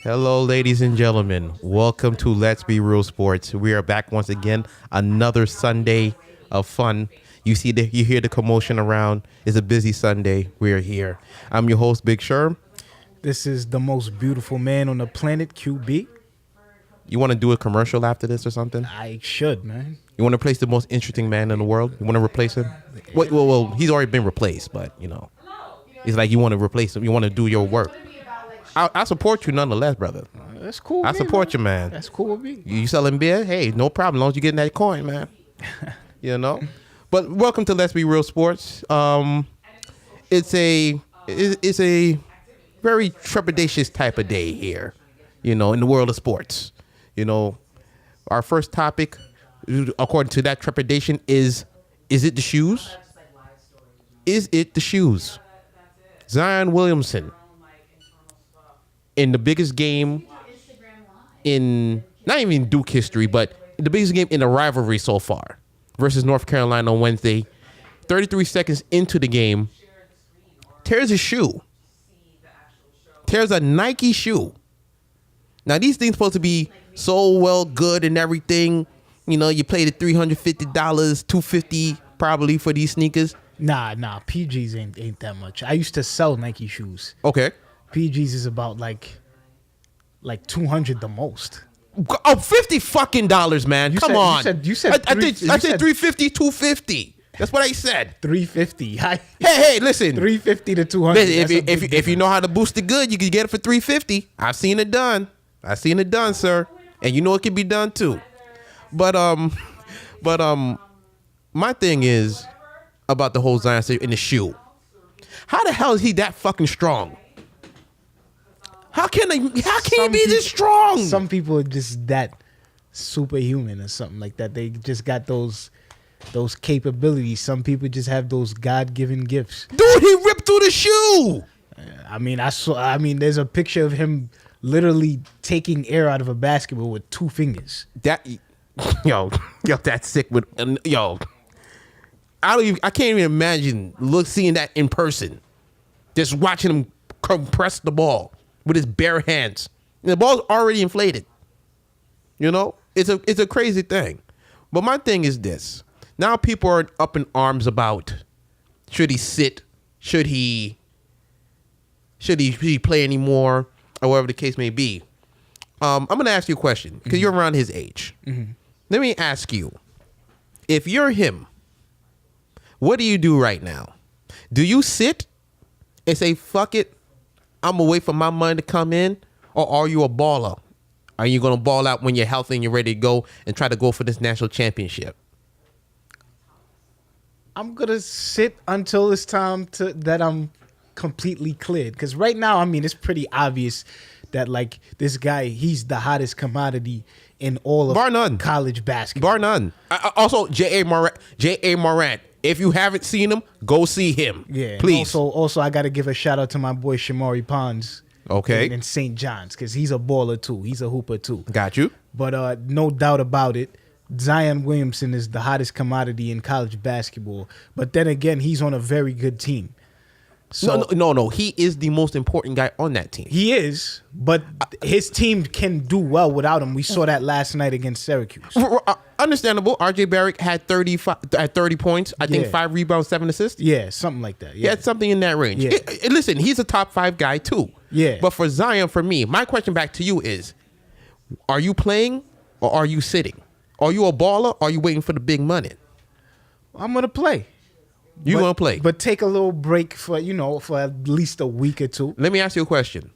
Hello, ladies and gentlemen. Welcome to Let's Be Real Sports. We are back once again. Another Sunday of fun. You hear the commotion around. It's a busy Sunday. We are here. I'm your host, Big Sherm. This is the most beautiful man on the planet, QB. You want to do a commercial after this or something? I should, man. You want to replace the most interesting man in the world? You want to replace him? Well, he's already been replaced, but it's like you want to replace him. You want to do your work. I support you nonetheless, brother. That's cool. I support you, man. That's cool with me. You selling beer? Hey, no problem. As long as you getting that coin, man. But welcome to Let's Be Real Sports. It's a very trepidatious type of day here, in the world of sports. Our first topic, according to that trepidation, is it the shoes? Is it the shoes? Zion Williamson, in the biggest game in, not even Duke history, but the biggest game in the rivalry so far, versus North Carolina on Wednesday, 33 seconds into the game, tears a shoe. Tears a Nike shoe. Now, these things supposed to be so well good and everything. You paid the $350, $250 probably for these sneakers. Nah. PGs ain't that much. I used to sell Nike shoes. Okay. PGs is about like 200 the most. Oh, $50 fucking dollars, man. Come on. You said I said 350, 250. That's what I said. 350. Hey, listen. 350 to 200. If you know how to boost it good, you can get it for 350. I've seen it done, sir. And it can be done too. But my thing is about the whole Zion in the shoe. How the hell is he that fucking strong? How can he be this strong? Some people are just that superhuman or something like that. They just got those capabilities. Some people just have those God-given gifts. Dude, he ripped through the shoe. There's a picture of him literally taking air out of a basketball with 2 fingers. That's sick. I can't even imagine seeing that in person. Just watching him compress the ball with his bare hands. And the ball's already inflated. It's a crazy thing. But my thing is this. Now people are up in arms about should he sit, should he play anymore, or whatever the case may be. I'm going to ask you a question because you're around his age. Mm-hmm. Let me ask you, if you're him, what do you do right now? Do you sit and say, fuck it, I'm going to wait for my money to come in? Or are you a baller? Are you going to ball out when you're healthy and you're ready to go and try to go for this national championship? I'm going to sit until it's time that I'm completely cleared. Because right now, it's pretty obvious that, this guy, he's the hottest commodity in all of Bar none. College basketball. Bar none. Also, J.A. Morant. If you haven't seen him, go see him. Yeah. Please. Also, I got to give a shout out to my boy Shamari Pons. Okay. In St. John's, because he's a baller too. He's a hooper too. Got you. But no doubt about it, Zion Williamson is the hottest commodity in college basketball. But then again, he's on a very good team. So No. He is the most important guy on that team. He is, but his team can do well without him. We saw that last night against Syracuse. Understandable. RJ Barrett had 30 points. I think 5 rebounds, 7 assists. Yeah, something like that. Yeah, something in that range. Yeah. Listen, he's a top 5 guy too. Yeah. But for Zion, for me, my question back to you is, are you playing or are you sitting? Are you a baller or are you waiting for the big money? I'm going to play. You're going to play. But take a little break for at least a week or two. Let me ask you a question.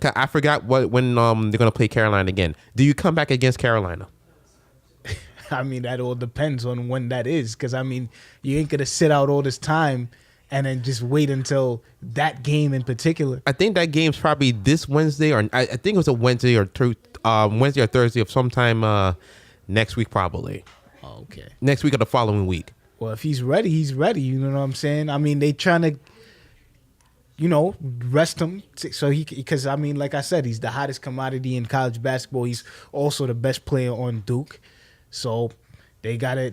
I forgot when they're going to play Carolina again. Do you come back against Carolina? That all depends on when that is. Because, you ain't going to sit out all this time and then just wait until that game in particular. I think that game's probably this Wednesday, or I think it was a Wednesday or Thursday of sometime next week probably. Oh, okay. Next week or the following week. Well, if he's ready, he's ready. You know what I'm saying? They trying to, rest him. So because like I said, he's the hottest commodity in college basketball. He's also the best player on Duke. So they gotta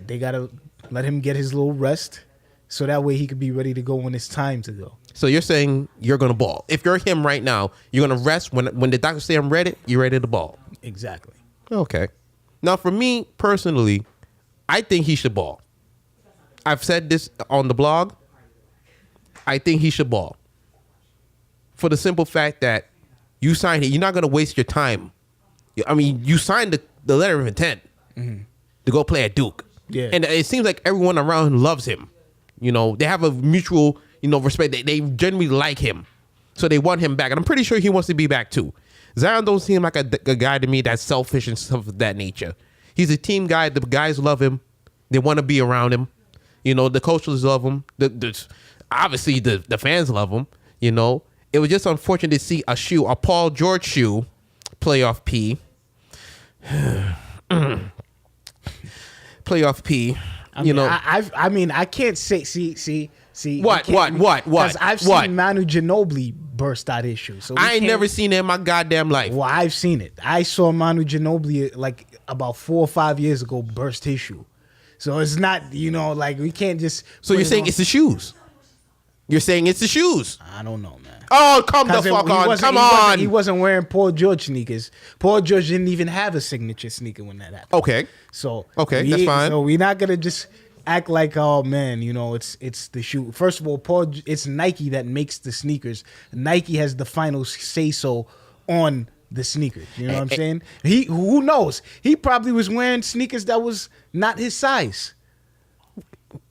let him get his little rest. So that way he could be ready to go when it's time to go. So you're saying you're gonna ball. If you're him right now, you're gonna rest when the doctors say I'm ready. You're ready to ball. Exactly. Okay. Now, for me personally, I think he should ball. I've said this on the blog. I think he should ball. For the simple fact that you signed it, you're not gonna waste your time. I mean, you signed the letter of intent to go play at Duke. Yeah. And it seems like everyone around him loves him. You know, they have a mutual, respect. They generally like him. So they want him back. And I'm pretty sure he wants to be back too. Zion don't seem like a guy to me that's selfish and stuff of that nature. He's a team guy. The guys love him. They want to be around him. The coaches love him. Obviously, the fans love him. It was just unfortunate to see a Paul George shoe, playoff P. Playoff P. I can't say. See. What? 'Cause I've seen Manu Ginobili burst out his shoe. So I ain't never seen it in my goddamn life. Well, I've seen it. I saw Manu Ginobili like about 4 or 5 years ago burst his shoe. So it's not, like we can't just. So you're saying it's the shoes? You're saying it's the shoes? I don't know, man. Oh, come the fuck on. Come on. He wasn't wearing Paul George sneakers. Paul George didn't even have a signature sneaker when that happened. Okay. That's fine. So we're not gonna just act like, oh man, it's the shoe. First of all, it's Nike that makes the sneakers. Nike has the final say so on the sneakers. You know what I'm saying? Who knows? He probably was wearing sneakers that was not his size.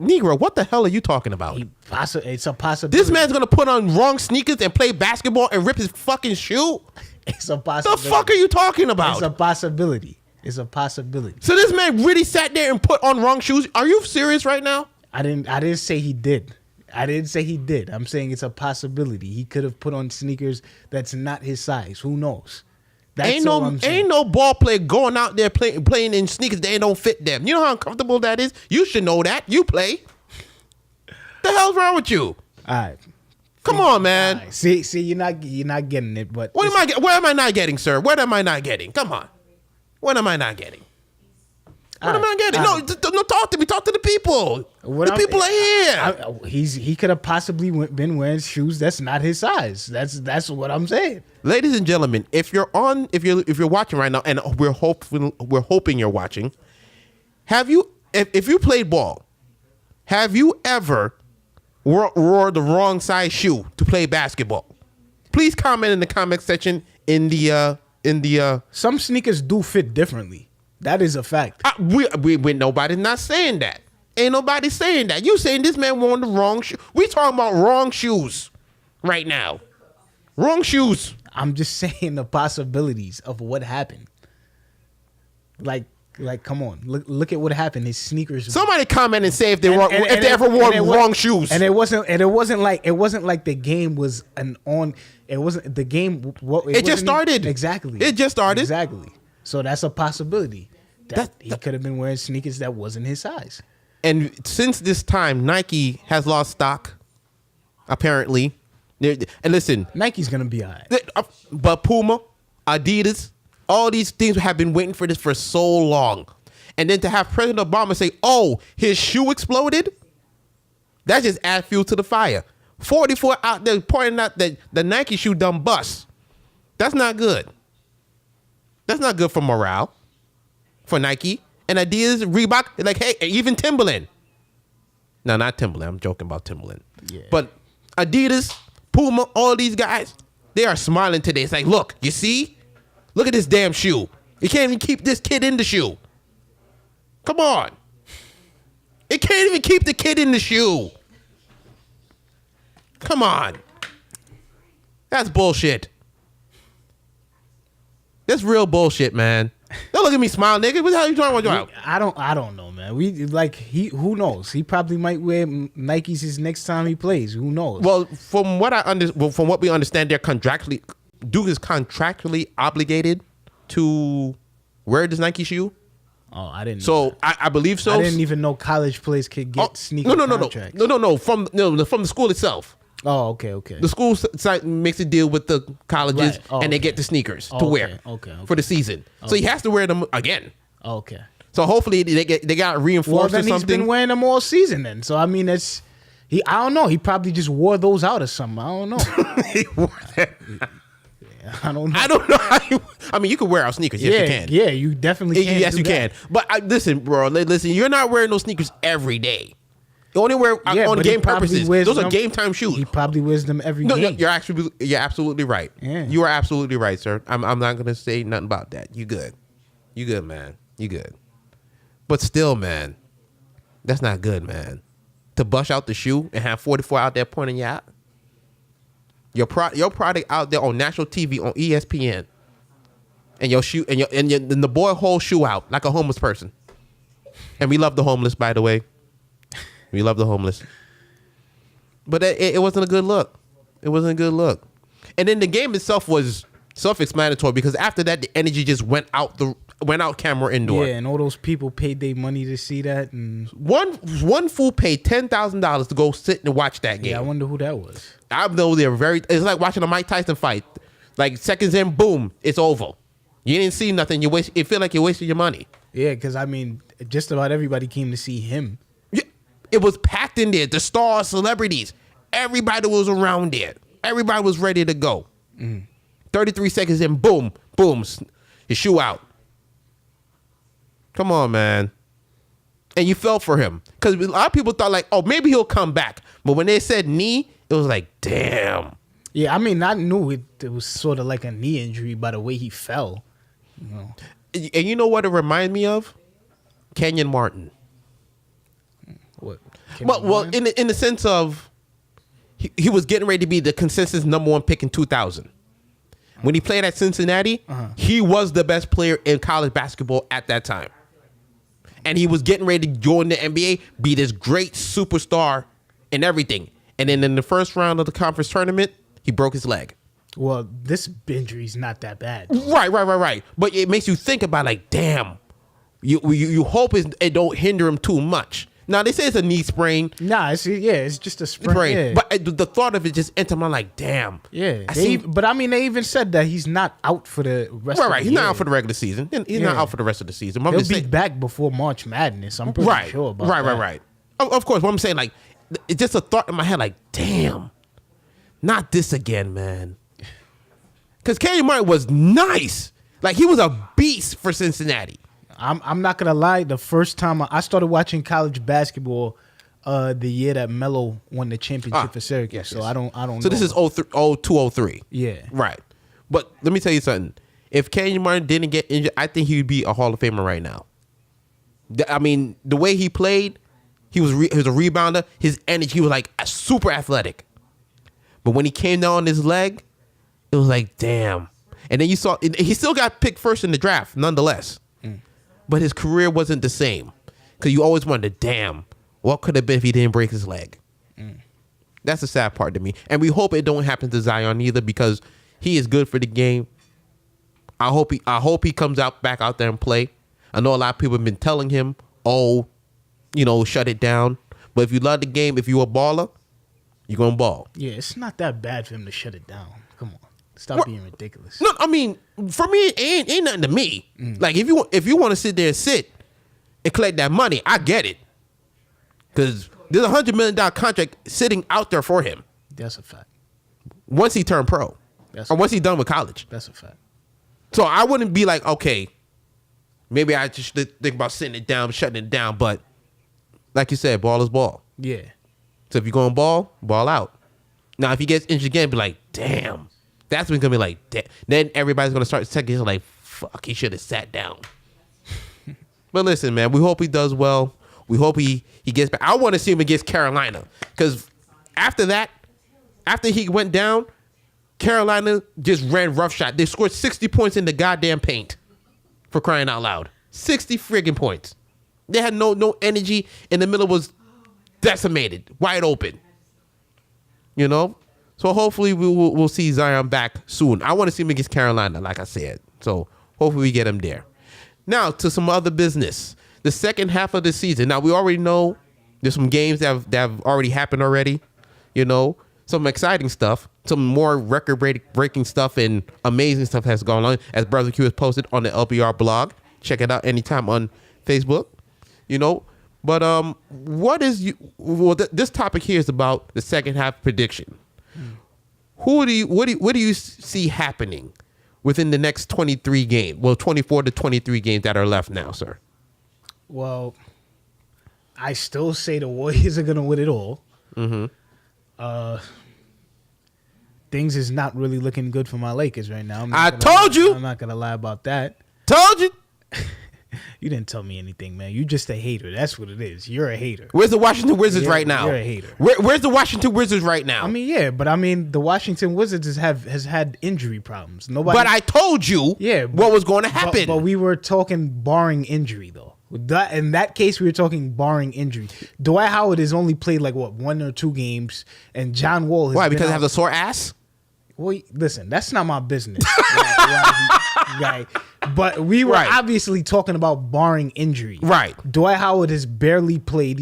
Negro, what the hell are you talking about? It's a possibility. This man's gonna put on wrong sneakers and play basketball and rip his fucking shoe? It's a possibility. The fuck are you talking about? It's a possibility. It's a possibility. So this man really sat there and put on wrong shoes? Are you serious right now? I didn't say he did. I'm saying it's a possibility. He could have put on sneakers that's not his size. Who knows? That's Ain't no ball player going out there playing in sneakers that don't fit them. You know how uncomfortable that is? You should know that. You play. The hell's wrong with you? All right. Come on, man. Right. See, you're not getting it. But what am I not getting, sir? What am I not getting? Come on. What am I not getting? What am I getting? No, talk to me. Talk to the people. People are here. He could have possibly been wearing shoes that's not his size. That's what I'm saying. Ladies and gentlemen, if you're watching right now, and we're hoping you're watching, if you played ball, have you ever wore the wrong size shoe to play basketball? Please comment in the comment section in the some sneakers do fit differently. That is a fact. Nobody's not saying that. Ain't nobody saying that. You saying this man wore the wrong shoe. We talking about wrong shoes right now. Wrong shoes. I'm just saying the possibilities of what happened. Like, come on. Look at what happened. His sneakers. Somebody comment and say if they ever wore wrong shoes. And it wasn't like the game was it wasn't the game. It just started. Exactly. It just started. Exactly. So that's a possibility that he could have been wearing sneakers that wasn't his size. And since this time, Nike has lost stock, apparently. And listen, Nike's gonna be all right. But Puma, Adidas, all these things have been waiting for this for so long. And then to have President Obama say, oh, his shoe exploded, that just adds fuel to the fire. 44 out there pointing out that the Nike shoe done bust. That's not good. That's not good for morale for Nike. And Adidas, Reebok, like, hey, even Timberland. No, not Timberland. I'm joking about Timberland. Yeah. But Adidas, Puma, all these guys, they are smiling today. It's like, look, you see? Look at this damn shoe. You can't even keep this kid in the shoe. Come on. It can't even keep the kid in the shoe. Come on. That's bullshit. That's real bullshit, man. Don't look at me smile, nigga. What the hell are you talking about? I don't know, man. Who knows? He probably might wear Nikes his next time he plays. Who knows? Well, from what we understand, Duke is contractually obligated to wear this Nike shoe. Oh, I didn't know. So I believe so. I didn't even know college players could get sneaker contracts. No. From the school itself. Oh, okay. The school site makes a deal with the colleges, Right. and they get the sneakers to wear for the season. So he has to wear them again. Okay. So hopefully they got reinforced Well, then or something. he's been wearing them all season then. So I mean, I don't know. He probably just wore those out or something. I don't know. I don't know. I don't know how I mean, you can wear out sneakers. Yes, you can. Yeah, you definitely can. Yes, you can. But listen, bro. Listen, you're not wearing those sneakers every day. You only wear on game purposes. Those are game time shoes. He probably wears them every game. You're absolutely right. Yeah. You are absolutely right, sir. I'm not gonna say nothing about that. You good. You good, man. You good. But still, man, that's not good, man. To bust out the shoe and have 44 out there pointing you out. Your product out there on national TV on ESPN, and your shoe and the boy whole shoe out like a homeless person. And we love the homeless, by the way. We love the homeless. But it wasn't a good look. It wasn't a good look. And then the game itself was self-explanatory because after that the energy just went out camera indoor. Yeah, and all those people paid their money to see that. And one fool paid $10,000 to go sit and watch that game. Yeah, I wonder who that was. I know they're it's like watching a Mike Tyson fight. Like seconds in, boom, it's over. You didn't see nothing. It feel like you wasted your money. Yeah, because I mean, just about everybody came to see him. Yeah, it was packed in there. The stars, celebrities, everybody was around there. Everybody was ready to go. 33 seconds in, boom, his shoe out. Come on, man. And you felt for him. Because a lot of people thought like, oh, maybe he'll come back. But when they said knee, it was like, damn. Yeah, I mean, I knew it was sort of like a knee injury by the way he fell. You know. And you know what it reminded me of? Kenyon Martin. What? Well, in the sense of he was getting ready to be the consensus number one pick in 2000. When he played at Cincinnati, he was the best player in college basketball at that time. And he was getting ready to join the NBA, be this great superstar and everything. And then in the first round of the conference tournament, he broke his leg. Well, this injury's not that bad. Right. But it makes you think about like, damn, you hope it don't hinder him too much. Now, they say it's a knee sprain. Nah, it's just a sprain. Yeah. But the thought of it just entered my like, damn. Yeah. But I mean, they even said that he's not out for the rest of the year. He's not out for the regular season. He's not out for the rest of the season. He'll be back before March Madness. I'm pretty sure about that. Right. Of course, what I'm saying, like, it's just a thought in my head, like, damn, not this again, man. Because Kenyon Martin was nice. Like, he was a beast for Cincinnati. I'm not gonna lie. The first time I started watching college basketball, the year that Melo won the championship for Syracuse. Yes. So I don't. So this is 02-03. Yeah. Right. But let me tell you something. If Kenyon Martin didn't get injured, I think he would be a Hall of Famer right now. I mean, the way he played, he was a rebounder. His energy, he was like super athletic. But when he came down on his leg, it was like, damn. And then you saw he still got picked first in the draft, nonetheless. But his career wasn't the same. Because you always wondered, damn, what could have been if he didn't break his leg? That's the sad part to me. And we hope it don't happen to Zion either because he is good for the game. I hope he comes back out there and play. I know a lot of people have been telling him, shut it down. But if you love the game, if you're a baller, you're going to ball. Yeah, it's not that bad for him to shut it down. Come on. Stop being ridiculous. No, I mean, for me, it ain't nothing to me. Like, if you want to sit there and sit and collect that money, I get it. Because there's a $100 million contract sitting out there for him. That's a fact. Once he turned pro. Or once he's done with college. That's a fact. So I wouldn't be like, okay, maybe I just think about sitting it down, shutting it down. But like you said, ball is ball. Yeah. So if you're going ball out. Now, if he gets injured again, be like, damn. That's when it's going to be like, damn. Then everybody's going to start second like, fuck, he should have sat down. But listen, man, we hope he does well. We hope he gets back. I want to see him against Carolina. Because after he went down, Carolina just ran roughshod. They scored 60 points in the goddamn paint. For crying out loud. 60 friggin' points. They had no energy. In the middle was decimated. Wide open. You know? So hopefully we'll see Zion back soon. I want to see him against Carolina, like I said. So hopefully we get him there. Now to some other business. The second half of the season. Now we already know there's some games that have already happened already. You know, some exciting stuff. Some more record-breaking stuff and amazing stuff has gone on. As Brother Q has posted on the LBR blog. Check it out anytime on Facebook. You know, But what is you? Well, this topic here is about the second half prediction. What do you see happening within the next 23 games? Well, 24 to 23 games that are left now, sir. Well, I still say the Warriors are gonna win it all. Things is not really looking good for my Lakers right now. I told you. I'm not gonna lie about that. Told you. You didn't tell me anything, man. You just a hater. That's what it is. You're a hater. Where's the Washington Wizards right now? You're a hater. Where's the Washington Wizards right now? I mean, yeah, but I mean, the Washington Wizards has had injury problems. Nobody. But I told you. What was going to happen. But we were talking barring injury, though. In that case, we were talking barring injury. Dwight Howard has only played like 1 or 2 games, and John Wall has. Why? Because he has a sore ass. Well, listen, that's not my business. Right. But we were obviously talking about barring injury. Right. Dwight Howard has barely played.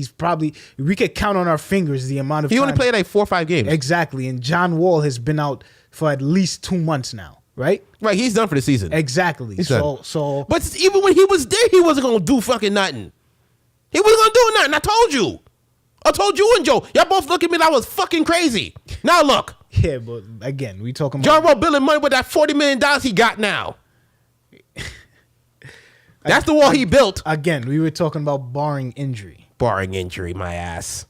We could count on our fingers the amount of time. He only played like 4 or 5 games. Exactly. And John Wall has been out for at least 2 months now. Right? Right. He's done for the season. Exactly. So. But even when he was there, he wasn't going to do fucking nothing. He wasn't going to do nothing. I told you. I told you and Joe. Y'all both look at me like I was fucking crazy. Now look. Yeah, but again, we talking about John Wall billing money with that $40 million he got now. That's the wall he built. Again, we were talking about barring injury. Barring injury, my ass.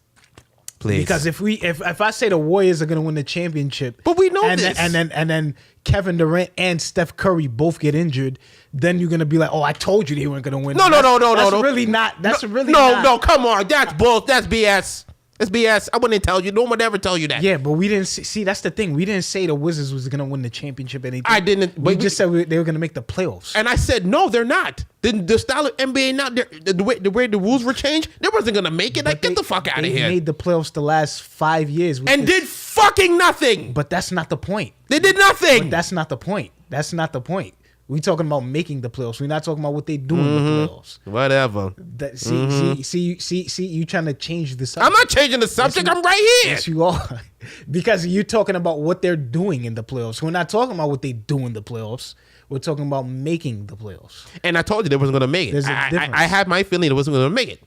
Please. Because if I say the Warriors are going to win the championship, but we know this, and then Kevin Durant and Steph Curry both get injured, then you're going to be like, oh, I told you they weren't going to win. No. That's really not. No, come on. That's bull. That's BS. It's BS. I wouldn't tell you. No one would ever tell you that. Yeah, but we didn't see. That's the thing. We didn't say the Wizards was going to win the championship. Anything. I didn't. We just said they were going to make the playoffs. And I said no, they're not. The style of NBA now, the way the rules were changed, they wasn't going to make it. Like, get the fuck out of here. They made the playoffs the last 5 years and did fucking nothing. But that's not the point. They did nothing. But that's not the point. That's not the point. We talking about making the playoffs. We're not talking about what they do in the playoffs. Whatever. See, you trying to change the subject. I'm not changing the subject. I'm right here. Yes, you are. Because you're talking about what they're doing in the playoffs. We're not talking about what they do in the playoffs. We're talking about making the playoffs. And I told you they wasn't going to make it. There's a difference. I had my feeling it wasn't going to make it.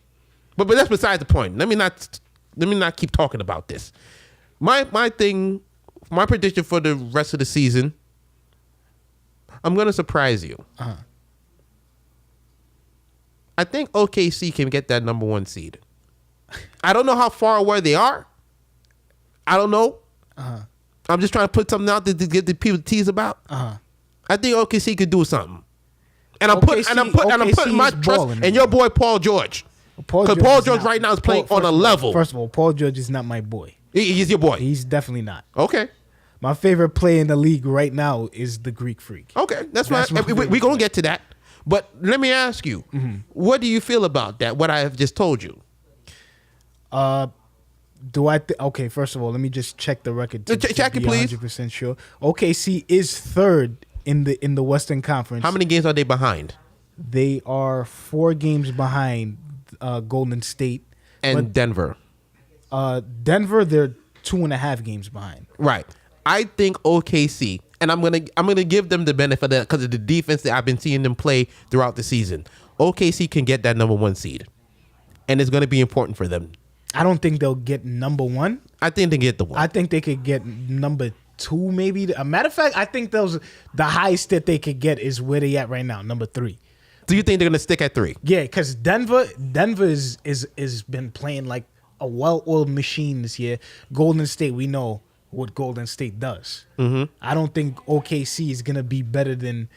But that's besides the point. Let me not keep talking about this. My prediction for the rest of the season, I'm going to surprise you. I think OKC can get that number 1 seed. I don't know how far away they are. I don't know. I'm just trying to put something out there to get the people to tease about. I think OKC could do something. And I'm putting my trust in your boy Paul George. Because Paul George right now is playing on a level. First of all, Paul George is not my boy. He's your boy. He's definitely not. Okay. My favorite player in the league right now is the Greek Freak. Okay, that's fine. We're going to get to that. But let me ask you, what do you feel about that, what I have just told you? Okay, first of all, let me just check the record. Check it, please. 100% sure. OKC is third in the Western Conference. How many games are they behind? They are 4 games behind Golden State. And Denver. Denver, they're 2.5 games behind. Right. I think OKC, and I'm gonna give them the benefit of that because of the defense that I've been seeing them play throughout the season. OKC can get that number 1 seed, and it's gonna be important for them. I don't think they'll get number 1. I think they get the 1. I think they could get number 2, maybe. A matter of fact, I think the highest that they could get is where they at right now, number 3. Do you think they're gonna stick at 3? Yeah, because Denver is been playing like a well-oiled machine this year. Golden State, we know what Golden State does. I don't think OKC is gonna be better than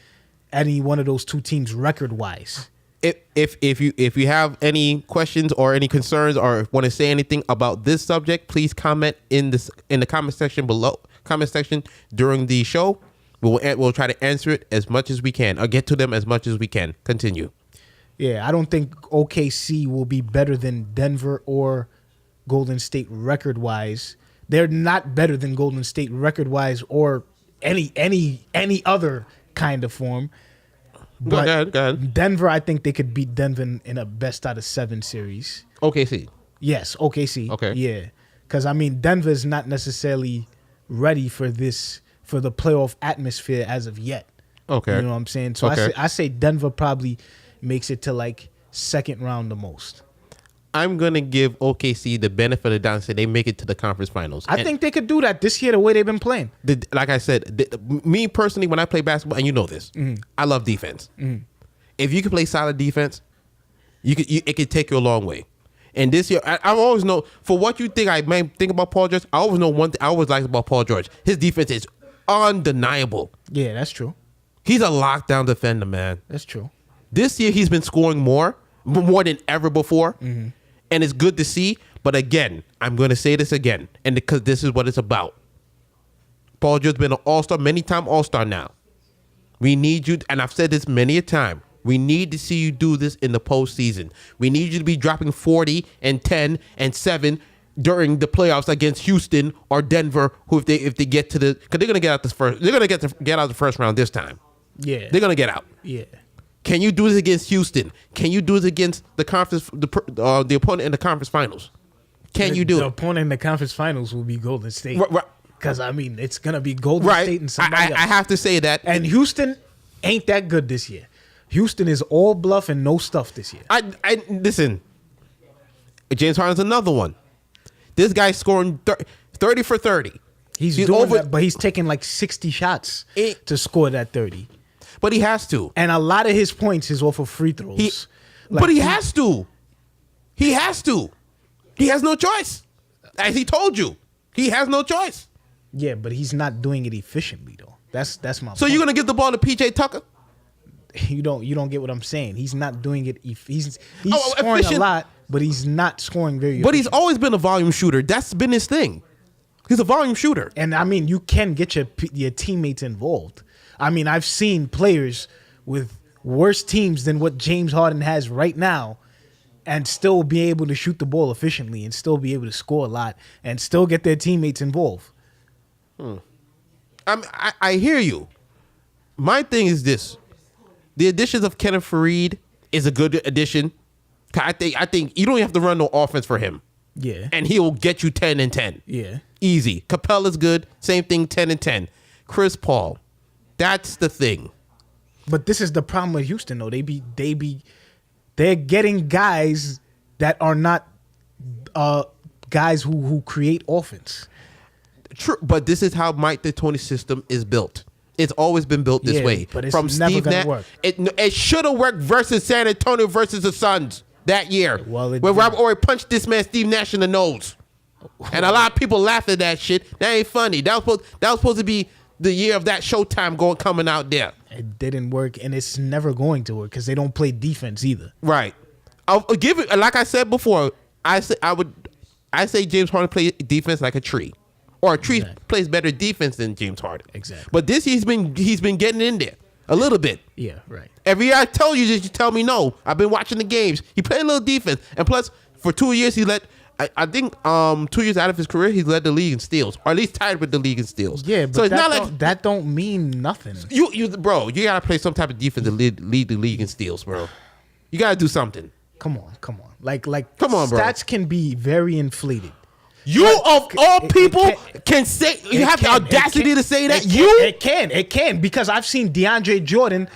any one of those 2 teams record-wise. If you have any questions or any concerns or want to say anything about this subject, please comment in the comment section below. Comment section during the show. We'll try to answer it as much as we can or get to them as much as we can. Continue. Yeah, I don't think OKC will be better than Denver or Golden State record-wise. They're not better than Golden State record-wise or any other kind of form. But go ahead. Denver, I think they could beat Denver in a best out of 7 series. OKC. Yes, OKC. Okay. Yeah. Because, I mean, Denver is not necessarily ready for the playoff atmosphere as of yet. Okay. You know what I'm saying? So I say Denver probably makes it to like second round the most. I'm gonna give OKC the benefit of the doubt and say they make it to the conference finals. I think they could do that this year the way they've been playing. Like I said, me personally, when I play basketball, and you know this, I love defense. If you can play solid defense, it can take you a long way. And this year, I always know, for what you think I may think about Paul George, I always know one thing I always like about Paul George. His defense is undeniable. Yeah, that's true. He's a lockdown defender, man. That's true. This year, he's been scoring more than ever before. And it's good to see. But again, I'm going to say this again, and because this is what it's about. Paul George's been an all-star, many-time all-star now. We need you, and I've said this many a time, we need to see you do this in the postseason. We need you to be dropping 40 and 10 and 7 during the playoffs against Houston or Denver, who if they get to the, because they're gonna get out this first, they're gonna get out the first round this time. Yeah, they're gonna get out. Yeah. Can you do this against Houston? Can you do this against the conference, the opponent in the conference finals? Can you do it? The opponent in the conference finals will be Golden State. Right. Because I mean, it's gonna be Golden State and somebody else. I have to say that. And Houston ain't that good this year. Houston is all bluff and no stuff this year. I listen. James Harden's another one. This guy's scoring 30 for 30. He's doing that, but he's taking like 60 shots to score that 30. But he has to. And a lot of his points is off of free throws. But he has to. He has to. He has no choice. As he told you, he has no choice. Yeah, but he's not doing it efficiently though. That's my So point. you're gonna give the ball to PJ Tucker? You don't get what I'm saying. He's not doing it. He's scoring a lot, but he's not scoring very. But he's always been a volume shooter. That's been his thing. He's a volume shooter. And I mean, you can get your teammates involved. I mean, I've seen players with worse teams than what James Harden has right now, and still be able to shoot the ball efficiently, and still be able to score a lot, and still get their teammates involved. I hear you. My thing is this. The additions of Kenneth Faried is a good addition. I think you don't have to run no offense for him. Yeah. And he'll get you 10 and 10. Yeah. Easy. Capella's good. Same thing, 10 and 10. Chris Paul. That's the thing. But this is the problem with Houston though. They're getting guys that are not guys who create offense. True, but this is how Mike D'Antoni's system is built. It's always been built this way. But it's From never Steve gonna Nash, work. it should have worked versus San Antonio versus the Suns that year. Well, when Robert Horry punched this man Steve Nash in the nose. And a lot of people laughed at that shit. That ain't funny. That was supposed to be the year of that Showtime coming out there. It didn't work, and it's never going to work because they don't play defense either. Right. I'll give it, like I said before, I say James Harden play defense like a tree. Or a tree plays better defense than James Harden. Exactly. But this he's been getting in there a little bit. Yeah, right. Every year I tell you this, you tell me no. I've been watching the games. He played a little defense, and plus for 2 years he led. I think 2 years out of his career he led the league in steals, or at least tied with the league in steals. Yeah, but so it's not like that don't mean nothing. You gotta play some type of defense to lead the league in steals, bro. You gotta do something. Come on. Like come on, bro. Stats can be very inflated. You of all people can say you have the audacity to say that it can because I've seen DeAndre Jordan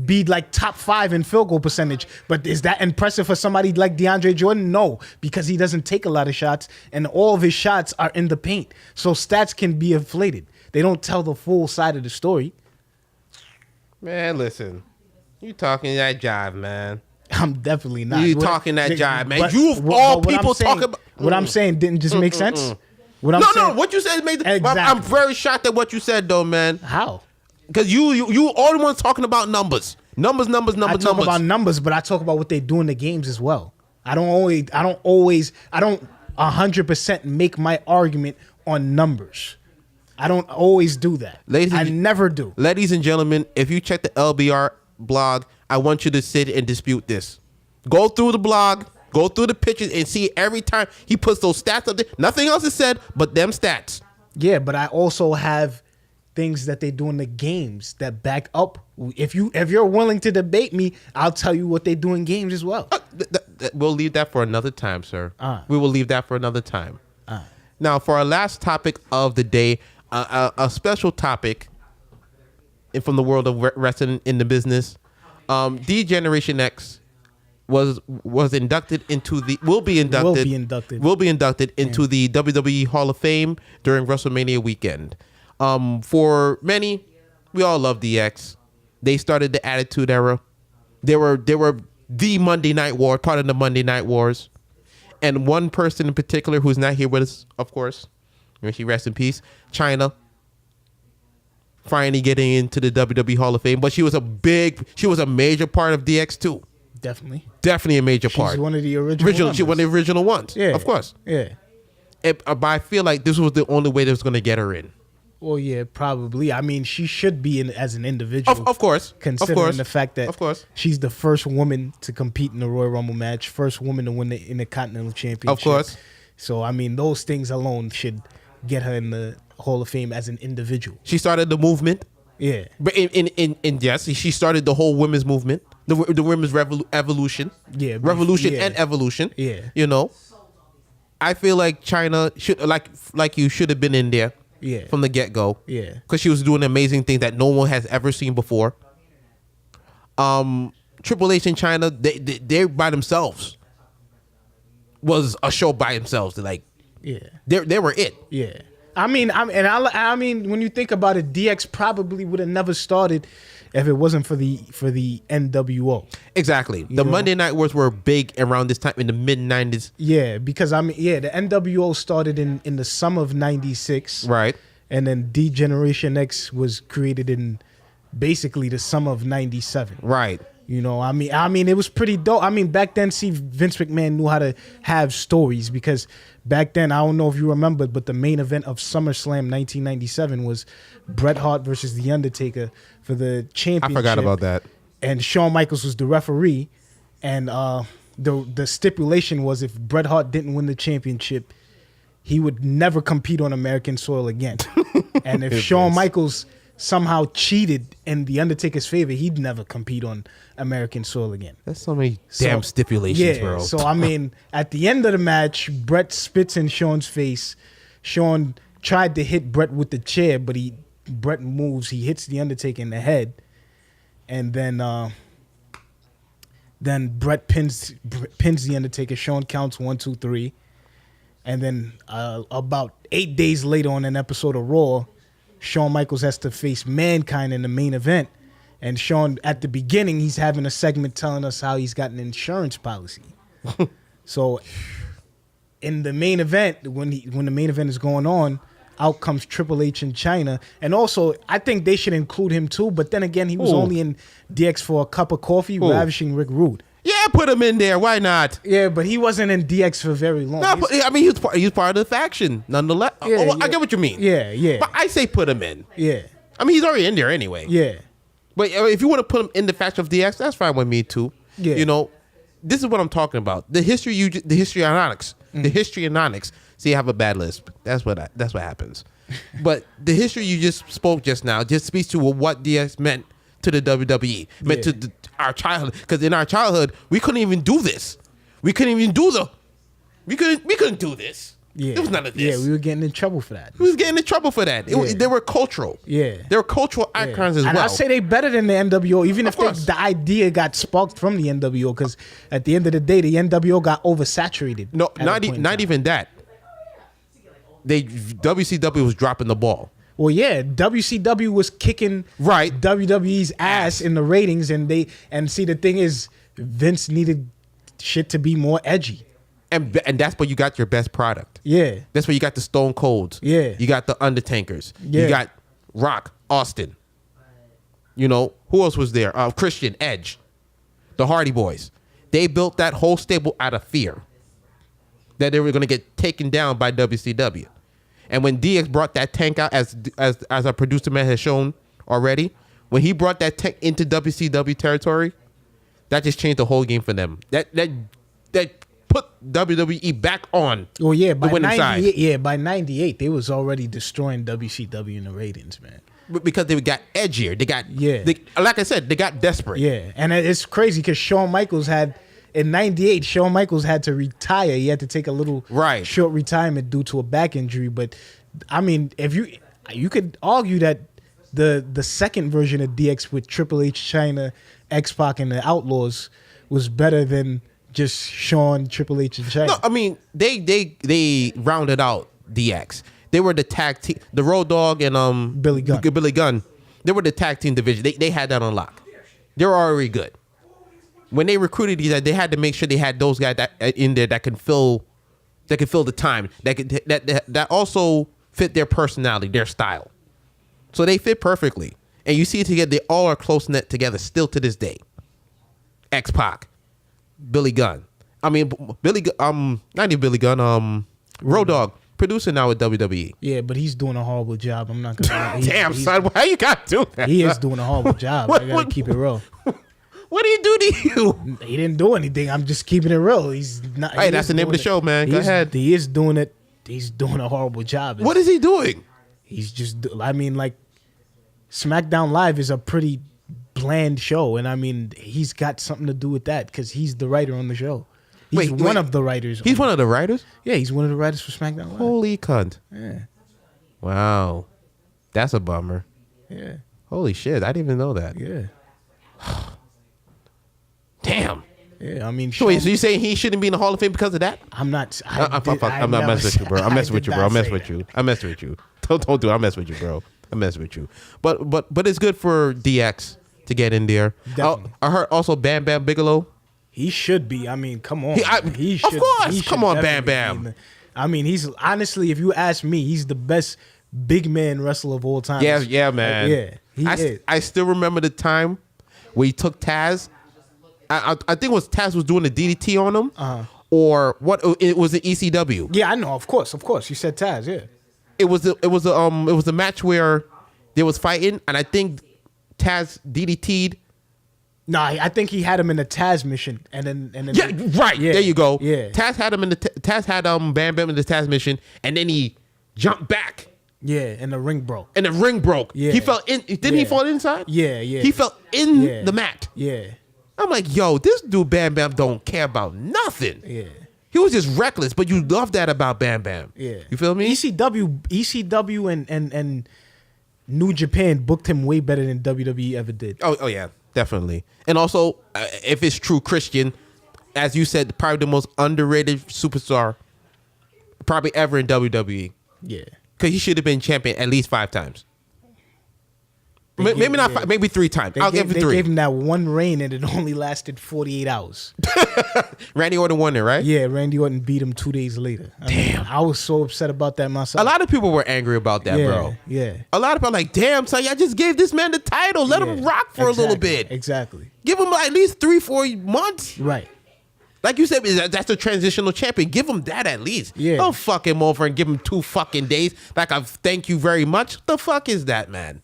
be like top 5 in field goal percentage, but is that impressive for somebody like DeAndre Jordan? No, because he doesn't take a lot of shots and all of his shots are in the paint. So stats can be inflated. They don't tell the full side of the story. Man, listen, you talking that jive, man. I'm definitely not. You talking that jive, man. But, You of all people talking about what I'm saying didn't just make sense. What I'm saying, what you said made. Exactly. I'm very shocked at what you said, though, man. How? Because you all the ones talking about numbers. Numbers. I talk about numbers, but I talk about what they do in the games as well. I don't 100% make my argument on numbers. I don't always do that. I never do. Ladies and gentlemen, if you check the LBR blog, I want you to sit and dispute this. Go through the blog, go through the pictures, and see every time he puts those stats up there. Nothing else is said but them stats. Yeah, but I also have things that they do in the games that back up. If you're willing to debate me, I'll tell you what they do in games as well. We'll leave that for another time, sir. We will leave that for another time. Now, for our last topic of the day, a special topic from the world of wrestling in the business. D Generation X was inducted into the will be inducted into the WWE Hall of Fame during WrestleMania weekend. For many, we all love DX. They started the Attitude Era. They were the Monday Night War, part of the Monday Night Wars. And one person in particular who's not here with us, of course, may she rest in peace, China, finally getting into the WWE Hall of Fame. But she was a major part of DX too. Definitely a major part. She's one of the original She one of the original ones. Yeah. Of course. Yeah. But I feel like this was the only way that was going to get her in. Well, yeah, probably. I mean, she should be in as an individual. Of course. Considering the fact that of course. she's the first woman to compete in the Royal Rumble match, first woman to win the Intercontinental Championship. Of course. So, I mean, those things alone should get her in the Hall of Fame as an individual. She started the movement. Yeah. But in yes, she started the whole women's movement, the women's evolution. Yeah. Revolution yeah. and evolution. Yeah. You know, I feel like China should you should have been in there. Yeah. From the get-go. Yeah. Because she was doing amazing things that no one has ever seen before. Triple H in China, they by themselves was a show by themselves. Yeah. They were it. Yeah. I mean, when you think about it, DX probably would have never started if it wasn't for the NWO. Exactly. The Monday Night Wars were big around this time in the mid-90s. Yeah, because the NWO started in the summer of 96. Right. And then D-Generation X was created in basically the summer of 97. Right. You know, I mean, it was pretty dope. I mean, back then, Vince McMahon knew how to have stories because back then, I don't know if you remember, but the main event of SummerSlam 1997 was Bret Hart versus The Undertaker for the championship. I forgot about that. And Shawn Michaels was the referee. And the stipulation was if Bret Hart didn't win the championship, he would never compete on American soil again. And if Shawn Michaels somehow cheated in The Undertaker's favor, he'd never compete on American soil again. That's so many damn stipulations, bro. So, I mean, at the end of the match, Bret spits in Shawn's face. Shawn tried to hit Bret with the chair, but Bret moves. He hits The Undertaker in the head. And then Bret pins The Undertaker. Shawn counts 1, 2, 3. And then about 8 days later on an episode of Raw, Shawn Michaels has to face Mankind in the main event. And Shawn, at the beginning, he's having a segment telling us how he's got an insurance policy. So in the main event, when the main event is going on, out comes Triple H in China. And also, I think they should include him too. But then again, he was only in DX for a cup of coffee, ravishing Rick Rude. Yeah, put him in there. Why not? Yeah, but he wasn't in DX for very long. No, I mean, he was part of the faction, nonetheless. Yeah, I get what you mean. Yeah. But I say put him in. Yeah. I mean, he's already in there anyway. Yeah. But if you want to put him in the faction of DX, that's fine with me too. Yeah. You know, this is what I'm talking about. The histrionics. The histrionics. See, I have a bad lisp. That's what happens. But the history you just spoke just now just speaks to what DX meant to the WWE, meant to our childhood. Because in our childhood, we couldn't even do this. We couldn't do this. Yeah. There was none of this. Yeah, we were getting in trouble for that. We was getting in trouble for that. They were cultural. Yeah. They were cultural icons as well. And I say they better than the NWO, even if course. the idea got sparked from the NWO, because at the end of the day, the NWO got oversaturated. No, not even that. WCW was dropping the ball. Well, yeah, WCW was kicking WWE's ass in the ratings, and see, the thing is, Vince needed shit to be more edgy. And that's where you got your best product. Yeah. That's where you got the Stone Colds. Yeah. You got the Undertakers. Yeah. You got Rock, Austin. You know, who else was there? Christian, Edge. The Hardy Boys. They built that whole stable out of fear that they were going to get taken down by WCW. And when DX brought that tank out, as our producer man has shown already, when he brought that tank into WCW territory, that just changed the whole game for them. That put WWE back on. Well, yeah, by the winning side. by 98, they was already destroying WCW in the ratings, man. Because they got edgier. They got like I said, they got desperate. Yeah, and it's crazy because Shawn Michaels had. In 98, Shawn Michaels had to retire. He had to take a little short retirement due to a back injury. But, I mean, if you could argue that the second version of DX with Triple H, China, X-Pac, and the Outlaws was better than just Shawn, Triple H, and Shaq. No, I mean they rounded out DX. They were the tag team, the Road Dogg and Billy Gunn. Billy Gunn. They were the tag team division. They had that on lock. They were already good. When they recruited these guys, they had to make sure they had those guys that in there that can fill the time, that also fit their personality, their style. So they fit perfectly. And you see it together, they all are close knit together still to this day. X-Pac, Billy Gunn. I mean, not even Billy Gunn, Road Dogg, producer now with WWE. Yeah, but he's doing a horrible job. I'm not gonna lie. Damn, son, why you gotta do that? He is doing a horrible job. I gotta keep it real. What did he do to you? He didn't do anything. I'm just keeping it real. He's not. Hey, that's the name of the show, man. Go ahead. He is doing it. He's doing a horrible job. What is he doing? He's just. I mean, like, SmackDown Live is a pretty bland show, and I mean, he's got something to do with that because he's the writer on the show. He's one of the writers. He's one of the writers? Yeah, he's one of the writers for SmackDown Live. Holy cunt. Yeah. Wow. That's a bummer. Yeah. Holy shit, I didn't even know that. Yeah. Damn. Yeah, I mean, So wait, so you saying he shouldn't be in the Hall of Fame because of that? I'm not. I'm not messing with you, bro. I'm messing with you, bro. I'm messing with you. I'm messing with you. Don't do it. I'm messing with you, bro. I'm messing with you. But it's good for DX to get in there. I heard also Bam Bam Bigelow. He should be. I mean, come on. He should. Of course. Come on, Bam Bam. I mean, he's honestly, if you ask me, he's the best big man wrestler of all time. Yeah, man. Yeah, he is. I still remember the time where he took Taz. I think it was Taz was doing the DDT on him, or what? It was the ECW. Yeah, I know. Of course. You said Taz. Yeah. It was a match where they was fighting, and I think Taz DDT'd. No, I think he had him in the Taz mission, and then yeah, right. Yeah, there you go. Yeah, Taz had him in the Taz had Bam Bam in the Taz mission, and then he jumped back. Yeah, and the ring broke. Yeah, he fell in. Didn't he fall inside? Yeah. He fell in the mat. Yeah. I'm like, yo, this dude Bam Bam don't care about nothing. Yeah. He was just reckless, but you love that about Bam Bam. Yeah. You feel me? ECW and New Japan booked him way better than WWE ever did. Oh yeah, definitely. And also, if it's true, Christian, as you said, probably the most underrated superstar probably ever in WWE. Yeah. Because he should have been champion at least 5 times. Maybe not 5, maybe 3 times. I'll give him 3. They gave him that one reign and it only lasted 48 hours. Randy Orton won it, right? Yeah, Randy Orton beat him 2 days later. I was so upset about that myself. A lot of people were angry about that, bro. Yeah. A lot of people are like, damn, son, I just gave this man the title. Let him rock for a little bit. Exactly. Give him at least 3-4 months. Right. Like you said, that's a transitional champion. Give him that at least. Yeah. Don't fuck him over and give him 2 fucking days. Like, I thank you very much. The fuck is that, man?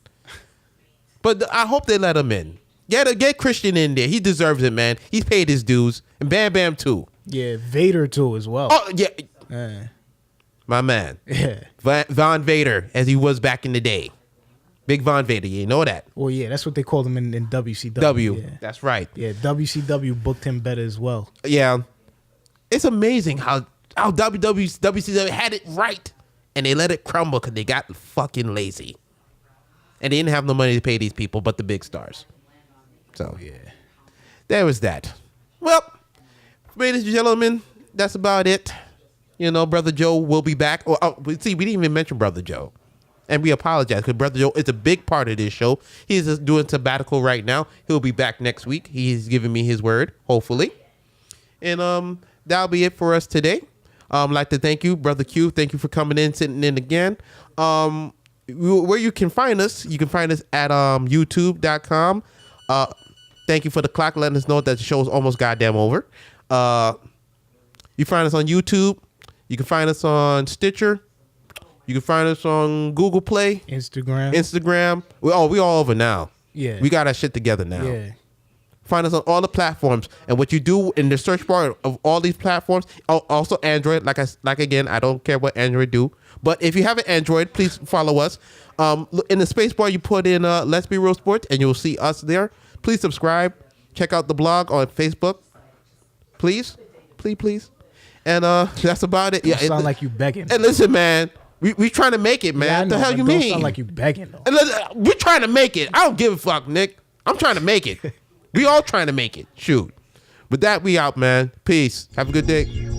But I hope they let him in. Get Christian in there. He deserves it, man. He's paid his dues. And Bam Bam, too. Yeah, Vader, too, as well. Oh, yeah. My man. Yeah. Von Vader, as he was back in the day. Big Von Vader, you know that. Well, yeah, that's what they called him in WCW. Yeah. That's right. Yeah, WCW booked him better as well. Yeah. It's amazing how WCW had it right. And they let it crumble because they got fucking lazy. And they didn't have no money to pay these people but the big stars. So, yeah. There was that. Well, ladies and gentlemen, that's about it. You know, Brother Joe will be back. See, we didn't even mention Brother Joe. And we apologize because Brother Joe is a big part of this show. He's just doing sabbatical right now. He'll be back next week. He's giving me his word, hopefully. And that'll be it for us today. I'd like to thank you, Brother Q. Thank you for coming in, sitting in again. Where you can find us at youtube.com. Thank you for the clock letting us know that the show is almost goddamn over. You find us on YouTube. You can find us on Stitcher. You can find us on Google Play. Instagram. We all over now. Yeah. We got our shit together now. Yeah. Find us on all the platforms. And what you do in the search bar of all these platforms, also Android, like again, I don't care what Android do. But if you have an Android, please follow us. In the space bar, you put in Let's Be Real Sports, and you'll see us there. Please subscribe. Check out the blog on Facebook. Please. And that's about it. Yeah, sound like you begging. And listen, man, we trying to make it, man. Yeah, What the hell you mean? Don't sound like you begging, though. And listen, we're trying to make it. I don't give a fuck, Nick. I'm trying to make it. We all trying to make it. Shoot. With that, we out, man. Peace. Have a good day.